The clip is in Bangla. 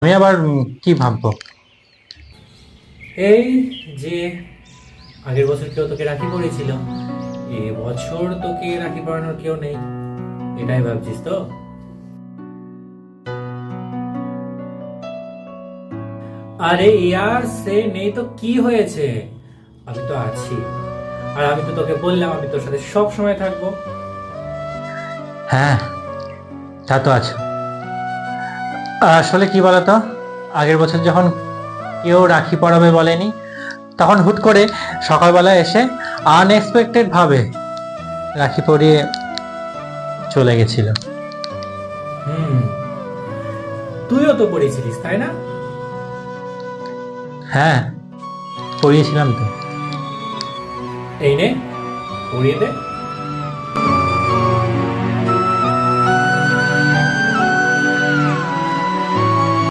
আমি আবার কি ভাববো? এই যে আগের বছর কেউ তোকে রাখি পড়েছিল, বছর তোকে রাখি পড়ানোর কেউ নেই, এটাই ভাবছিস তো? আরে ইয়ার, সে নেই তো কি হয়েছে, আমি তো আছি। আর আমি তো তোকে বললাম আমি তোর সাথে সব সময় থাকবো। হ্যাঁ, তা তো আছে। আসলে কি বলতো, আগের বছর যখন কেউ রাখি পরাবে বলেনি, তখন হুট করে সকালবেলা এসে আনএক্সপেক্টেড ভাবে রাখি পরিয়ে চলে গেছিল। হুম, তুইও তো পড়েছিলিস তাই না? হ্যাঁ, পরিয়েছিলাম তো। এই নে, পড়িয়ে দে।